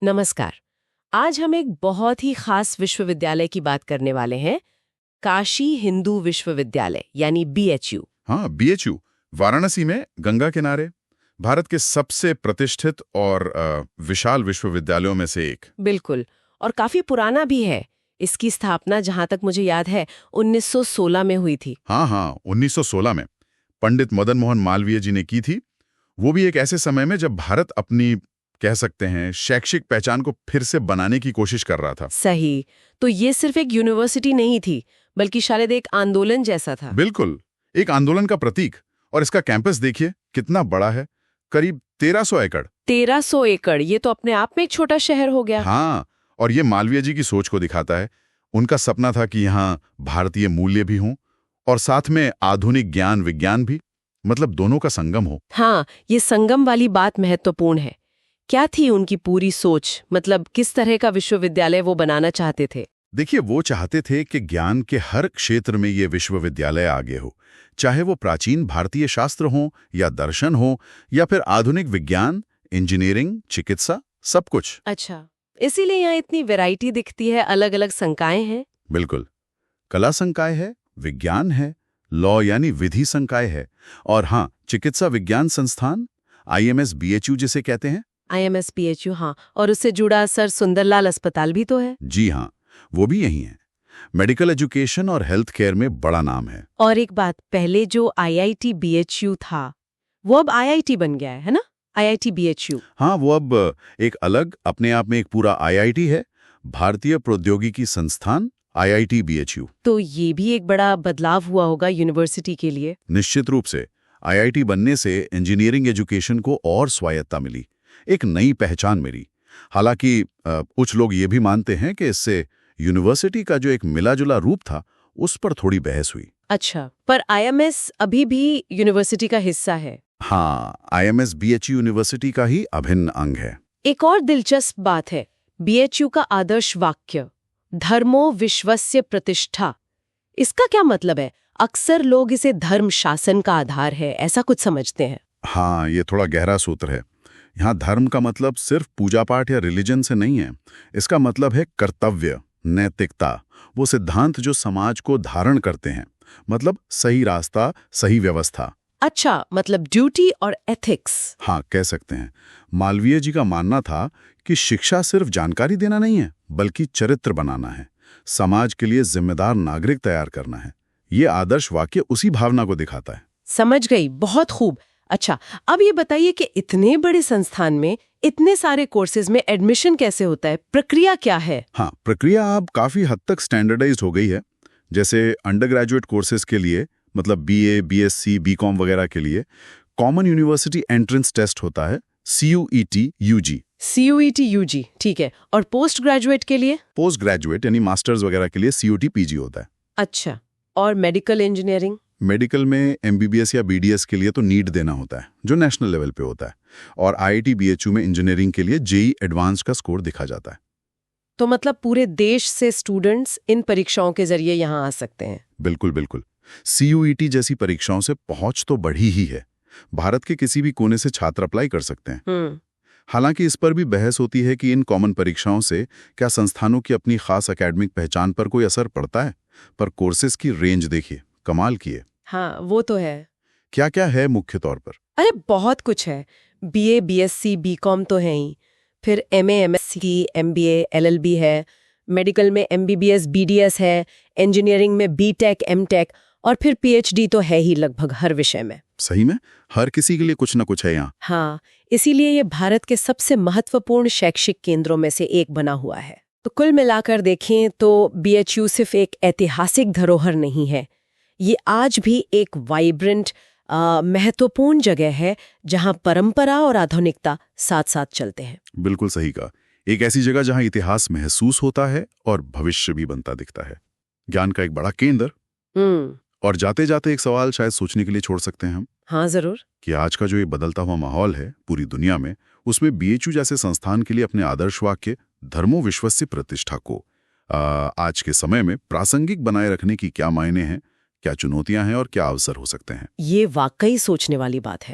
नमस्कार। आज हम एक बहुत ही खास विश्वविद्यालय की बात करने वाले हैं, काशी हिंदू विश्वविद्यालय यानी बीएचयू। हाँ, बीएचयू वाराणसी में गंगा किनारे भारत के सबसे प्रतिष्ठित और विशाल विश्वविद्यालयों में से एक। बिल्कुल, और काफी पुराना भी है। इसकी स्थापना जहां तक मुझे याद है 1916 में हुई थी। हाँ, 1916 में पंडित मदन मोहन मालवीय जी ने की थी। वो भी एक ऐसे समय में जब भारत अपनी कह सकते हैं शैक्षिक पहचान को फिर से बनाने की कोशिश कर रहा था। सही, तो ये सिर्फ एक यूनिवर्सिटी नहीं थी, बल्कि शायद एक आंदोलन जैसा था। बिल्कुल, एक आंदोलन का प्रतीक। और इसका कैंपस देखिए कितना बड़ा है, करीब 1300 एकड़। 1300 एकड़, ये तो अपने आप में एक छोटा शहर हो गया। हाँ, और ये मालवीय जी की सोच को दिखाता है। उनका सपना था कि यहाँ भारतीय मूल्य भी हों और साथ में आधुनिक ज्ञान विज्ञान भी, मतलब दोनों का संगम हो। हाँ, ये संगम वाली बात महत्वपूर्ण है। क्या थी उनकी पूरी सोच, मतलब किस तरह का विश्वविद्यालय वो बनाना चाहते थे? देखिए, वो चाहते थे कि ज्ञान के हर क्षेत्र में ये विश्वविद्यालय आगे हो, चाहे वो प्राचीन भारतीय शास्त्र हो या दर्शन हो या फिर आधुनिक विज्ञान, इंजीनियरिंग, चिकित्सा, सब कुछ। अच्छा, इसीलिए यहाँ इतनी वैरायटी दिखती है, अलग अलग संकाय हैं। बिल्कुल, कला संकाय है, विज्ञान है, लॉ यानी विधि संकाय है, और हाँ, चिकित्सा विज्ञान संस्थान IMS BHU जिसे कहते हैं। IMS PHU, हाँ, और उससे जुड़ा सर सुंदरलाल अस्पताल भी तो है। जी हाँ, वो भी यही है। मेडिकल एजुकेशन और हेल्थ केयर में बड़ा नाम है। और एक बात, पहले जो IIT BHU था वो अब IIT बन गया है ना? IIT BHU। हाँ, वो अब एक अलग अपने आप में एक पूरा IIT है, भारतीय प्रौद्योगिकी संस्थान IIT BHU। तो ये भी एक बड़ा बदलाव हुआ होगा यूनिवर्सिटी के लिए। निश्चित रूप से IIT बनने से इंजीनियरिंग एजुकेशन को और स्वायत्तता मिली, एक नई पहचान मिली। हालांकि कुछ लोग ये भी मानते हैं कि इससे यूनिवर्सिटी का जो एक मिला-जुला रूप था उस पर थोड़ी बहस हुई। अच्छा, पर IMS अभी भी यूनिवर्सिटी का हिस्सा है। हाँ, IMS BHU यूनिवर्सिटी का ही अभिन्न अंग है। एक और दिलचस्प बात है, BHU का आदर्श वाक्य, धर्मो विश्वस्य प्रतिष्ठा। इसका क्या मतलब है? अक्सर लोग इसे धर्म शासन का आधार है ऐसा कुछ समझते हैं। हाँ, ये थोड़ा गहरा सूत्र है। यहाँ धर्म का मतलब सिर्फ पूजा पाठ या रिलीजन से नहीं है। इसका मतलब है कर्तव्य, नैतिकता, वो सिद्धांत जो समाज को धारण करते हैं, मतलब सही रास्ता, सही व्यवस्था। अच्छा, मतलब ड्यूटी और एथिक्स। हाँ, कह सकते हैं। मालवीय जी का मानना था कि शिक्षा सिर्फ जानकारी देना नहीं है, बल्कि चरित्र बनाना है, समाज के लिए जिम्मेदार नागरिक तैयार करना है। ये आदर्श वाक्य उसी भावना को दिखाता है। समझ गई, बहुत खूब। अच्छा, अब ये बताइए कि इतने बड़े संस्थान में इतने सारे कोर्सेज में एडमिशन कैसे होता है? प्रक्रिया क्या है? हाँ, प्रक्रिया अब काफी हद तक स्टैंडर्डाइज्ड हो गई है। जैसे अंडर ग्रेजुएट कोर्सेज के लिए, मतलब BA, BSc, BCom वगैरह के लिए कॉमन यूनिवर्सिटी एंट्रेंस टेस्ट होता है, CUET UG। CUET UG, ठीक है। और पोस्ट ग्रेजुएट के लिए? पोस्ट ग्रेजुएट यानी मास्टर्स वगैरह के लिए CUT PG होता है। अच्छा, और मेडिकल इंजीनियरिंग? मेडिकल में MBBS या BDS के लिए तो नीट देना होता है, जो नेशनल लेवल पे होता है। और IIT BHU में इंजीनियरिंग के लिए JEE एडवांस का स्कोर दिखा जाता है। तो मतलब पूरे देश से स्टूडेंट्स इन परीक्षाओं के जरिए यहाँ आ सकते हैं? बिल्कुल बिल्कुल। CUET जैसी परीक्षाओं से पहुंच तो बढ़ी ही है। भारत के किसी भी कोने से छात्र अप्लाई कर सकते हैं। हालांकि इस पर भी बहस होती है कि इन कॉमन परीक्षाओं से क्या संस्थानों की अपनी खास एकेडमिक पहचान पर कोई असर पड़ता है। पर कोर्सेज की रेंज देखिए, कमाल की है। हाँ, वो तो है। क्या क्या है मुख्य तौर पर? अरे बहुत कुछ है। BA, BSc, BCom तो है ही, फिर MA, MSc, MBA, LLB है, मेडिकल में MBBS, BDS है, इंजीनियरिंग में BTech, MTech, और फिर PhD तो है ही लगभग हर विषय में। सही में हर किसी के लिए कुछ ना कुछ है यहाँ। हाँ, इसीलिए ये भारत के सबसे महत्वपूर्ण शैक्षिक केंद्रों में से एक बना हुआ है। तो कुल मिलाकर देखें तो BHU सिर्फ एक ऐतिहासिक धरोहर नहीं है, ये आज भी एक वाइब्रेंट महत्वपूर्ण जगह है जहां परंपरा और आधुनिकता साथ साथ चलते हैं। बिल्कुल सही कहा। एक ऐसी जगह जहां इतिहास महसूस होता है और भविष्य भी बनता दिखता है। ज्ञान का एक बड़ा केंद्र। और जाते जाते एक सवाल शायद सोचने के लिए छोड़ सकते हैं हम। हाँ, जरूर। कि आज का जो ये बदलता हुआ माहौल है पूरी दुनिया में, उसमें BHU जैसे संस्थान के लिए अपने आदर्श वाक्य धर्मो विश्वस्य प्रतिष्ठा को आज के समय में प्रासंगिक बनाए रखने की क्या मायने हैं, क्या चुनौतियां हैं और क्या अवसर हो सकते हैं। ये वाकई सोचने वाली बात है।